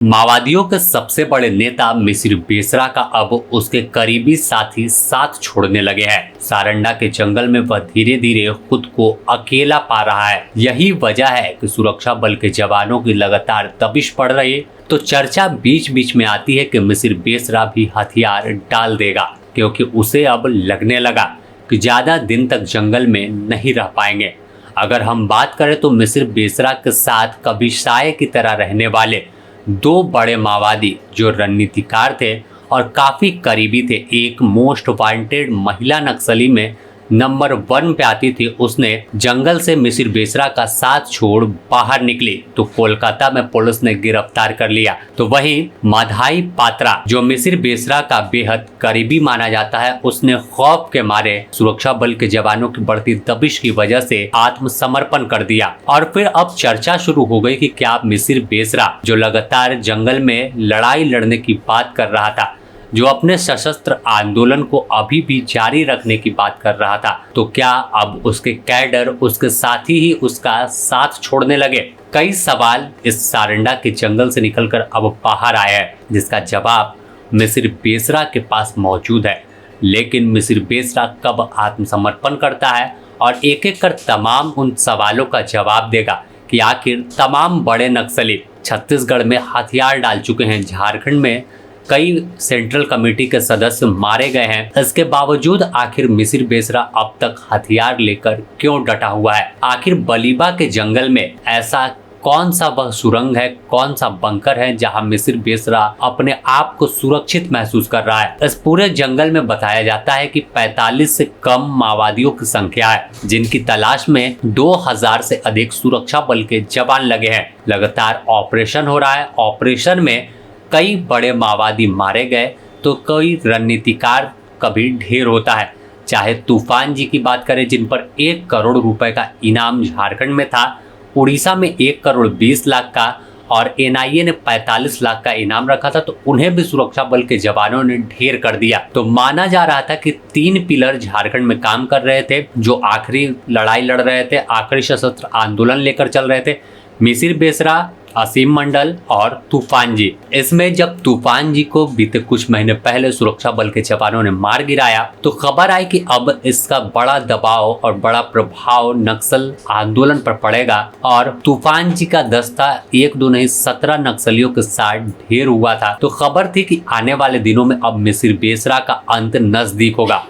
माओवादियों के सबसे बड़े नेता मिसिर बेसरा का अब उसके करीबी साथी साथ छोड़ने लगे हैं। सारंडा के जंगल में वह धीरे धीरे खुद को अकेला पा रहा है। यही वजह है कि सुरक्षा बल के जवानों की लगातार दबिश पड़ रही है। तो चर्चा बीच बीच में आती है कि मिसिर बेसरा भी हथियार डाल देगा, क्योंकि उसे अब लगने लगा कि ज्यादा दिन तक जंगल में नहीं रह पाएंगे। अगर हम बात करें तो मिसिर बेसरा के साथ कभी साये की तरह रहने वाले दो बड़े माओवादी जो रणनीतिकार थे और काफी करीबी थे, एक मोस्ट वांटेड महिला नक्सली में नंबर 1 पे आती थी, उसने जंगल से मिसिर बेसरा का साथ छोड़ बाहर निकली तो कोलकाता में पुलिस ने गिरफ्तार कर लिया। तो वहीं माधाई पात्रा जो मिसिर बेसरा का बेहद करीबी माना जाता है, उसने खौफ के मारे सुरक्षा बल के जवानों की बढ़ती दबिश की वजह से आत्मसमर्पण कर दिया। और फिर अब चर्चा शुरू हो गई कि क्या मिसिर बेसरा जो लगातार जंगल में लड़ाई लड़ने की बात कर रहा था, जो अपने सशस्त्र आंदोलन को अभी भी जारी रखने की बात कर रहा था, तो क्या अब उसके कैडर, उसके साथी ही उसका साथ छोड़ने लगे? कई सवाल इस सारंडा के जंगल से निकलकर अब बाहर आया है, जिसका जवाब मिसिर बेसरा के पास मौजूद है। लेकिन मिसिर बेसरा कब आत्मसमर्पण करता है और एक एक कर तमाम उन सवालों का जवाब देगा कि आखिर तमाम बड़े नक्सली छत्तीसगढ़ में हथियार डाल चुके हैं, झारखंड में कई सेंट्रल कमेटी के सदस्य मारे गए हैं, इसके बावजूद आखिर मिसिर बेसरा अब तक हथियार लेकर क्यों डटा हुआ है? आखिर बलीबा के जंगल में ऐसा कौन सा वह सुरंग है, कौन सा बंकर है जहां मिसिर बेसरा अपने आप को सुरक्षित महसूस कर रहा है? इस पूरे जंगल में बताया जाता है कि 45 से कम माओवादियों की संख्या है, जिनकी तलाश में 2000 से अधिक सुरक्षा बल के जवान लगे हैं। लगातार ऑपरेशन हो रहा है। ऑपरेशन में कई बड़े माओवादी मारे गए तो कई रणनीतिकार कभी ढेर होता है। चाहे तूफान जी की बात करें, जिन पर 1 करोड़ रुपए का इनाम झारखंड में था, उड़ीसा में 1 करोड़ 20 लाख का और एनआईए ने 45 लाख का इनाम रखा था, तो उन्हें भी सुरक्षा बल के जवानों ने ढेर कर दिया। तो माना जा रहा था कि 3 पिलर झारखंड में काम कर रहे थे, जो आखिरी लड़ाई लड़ रहे थे, आखिरी सशस्त्र आंदोलन लेकर चल रहे थे, मिसिर बेसरा, असीम मंडल और तूफान जी। इसमें जब तूफान जी को बीते कुछ महीने पहले सुरक्षा बल के जवानों ने मार गिराया, तो खबर आई कि अब इसका बड़ा दबाव और बड़ा प्रभाव नक्सल आंदोलन पर पड़ेगा और तूफान जी का दस्ता 1-2 नहीं 17 नक्सलियों के साथ ढेर हुआ था। तो खबर थी कि आने वाले दिनों में अब मिसिर बेसरा का अंत नजदीक होगा।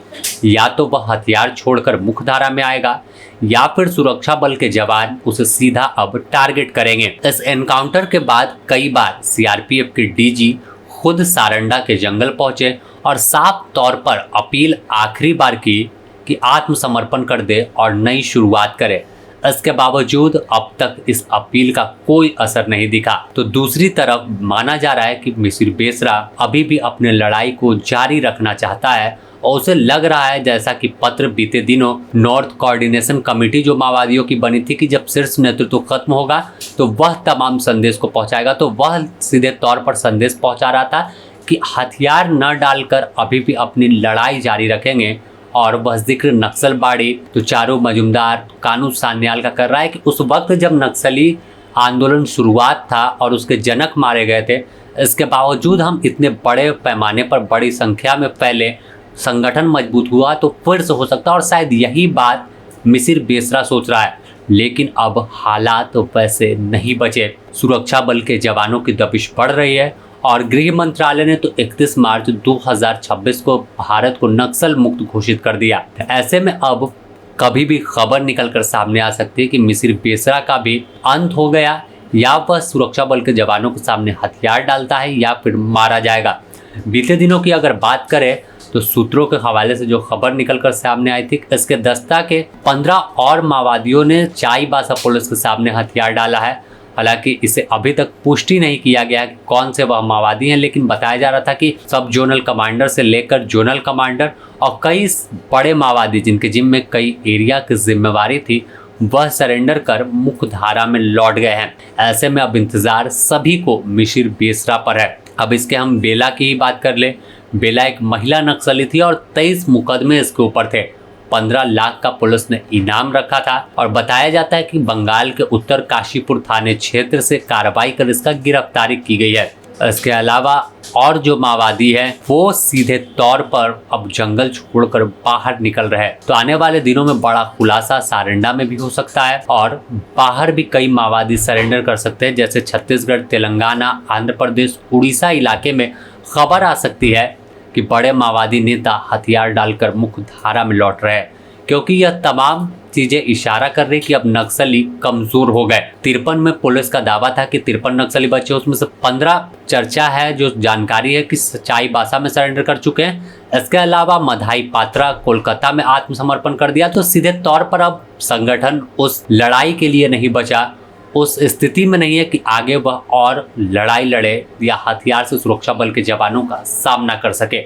या तो वह हथियार छोड़कर मुख्यधारा में आएगा या फिर सुरक्षा बल के जवान उसे सीधा अब टारगेट करेंगे। इस एनकाउंटर के बाद कई बार सीआरपीएफ के डीजी खुद सारंडा के जंगल पहुंचे और साफ तौर पर अपील आखिरी बार की कि आत्मसमर्पण कर दे और नई शुरुआत करे। इसके बावजूद अब तक इस अपील का कोई असर नहीं दिखा। तो दूसरी तरफ माना जा रहा है कि मिसिर बेसरा अभी भी अपने लड़ाई को जारी रखना चाहता है और उसे लग रहा है, जैसा कि पत्र बीते दिनों नॉर्थ कोऑर्डिनेशन कमेटी जो माओवादियों की बनी थी, कि जब शीर्ष नेतृत्व खत्म होगा तो वह तमाम संदेश को पहुंचाएगा। तो वह सीधे तौर पर संदेश पहुंचा रहा था कि हथियार न डालकर अभी भी अपनी लड़ाई जारी रखेंगे। और वह जिक्र नक्सलबाड़ी तो चारू मजुमदार, कानू सान्याल का कर रहा है कि उस वक्त जब नक्सली आंदोलन शुरुआत था और उसके जनक मारे गए थे, इसके बावजूद हम इतने बड़े पैमाने पर बड़ी संख्या में फैले, संगठन मजबूत हुआ तो फिर से हो सकता है। और शायद यही बात मिसिर बेसरा सोच रहा है। लेकिन अब हालात वैसे नहीं बचे। सुरक्षा बल के जवानों की दबिश बढ़ रही है और गृह मंत्रालय ने तो 31 मार्च 2026 को भारत को नक्सल मुक्त घोषित कर दिया। ऐसे में अब कभी भी खबर निकलकर सामने आ सकती है कि मिसिर बेसरा का भी अंत हो गया, या वह सुरक्षा बल के जवानों के सामने हथियार डालता है या फिर मारा जाएगा। बीते दिनों की अगर बात करें तो सूत्रों के हवाले से जो खबर निकलकर सामने आई थी, इसके दस्ता के 15 और माओवादियों ने चाईबासा पुलिस के सामने हथियार डाला है। हालांकि इसे अभी तक पुष्टि नहीं किया गया कि कौन से वह माओवादी हैं, लेकिन बताया जा रहा था कि सब जोनल कमांडर से लेकर जोनल कमांडर और कई बड़े माओवादी जिनके जिम्मे में कई एरिया की जिम्मेवारी थी, वह सरेंडर कर मुख्य धारा में लौट गए हैं। ऐसे में अब इंतजार सभी को मिसिर बेसरा पर है। अब इसके हम बेला की ही बात कर ले। बेला एक महिला नक्सली थी और 23 मुकदमे इसके ऊपर थे। 15 लाख का पुलिस ने इनाम रखा था और बताया जाता है कि बंगाल के उत्तर काशीपुर थाने क्षेत्र से कार्रवाई कर इसका गिरफ्तारी की गई है। इसके अलावा और जो माओवादी है वो सीधे तौर पर अब जंगल छोड़कर बाहर निकल रहे हैं। तो आने वाले दिनों में बड़ा खुलासा सारंडा में भी हो सकता है और बाहर भी कई माओवादी सरेंडर कर सकते हैं, जैसे छत्तीसगढ़, तेलंगाना, आंध्र प्रदेश, उड़ीसा इलाके में खबर आ सकती है कि बड़े माओवादी नेता हथियार डालकर मुख्य धारा में लौट रहे हैं, क्योंकि यह तमाम चीजें इशारा कर रही कि अब नक्सली कमजोर हो गए। 53 में पुलिस का दावा था कि 53 नक्सली बचे, उसमें से 15 चर्चा है, जो जानकारी है कि सच्चाई बासा में सरेंडर कर चुके हैं। इसके अलावा मधाई पात्रा कोलकाता में आत्मसमर्पण कर दिया। तो सीधे तौर पर अब संगठन उस लड़ाई के लिए नहीं बचा, उस स्थिति में नहीं है कि आगे वह और लड़ाई लड़े या हथियार से सुरक्षा बल के जवानों का सामना कर सके।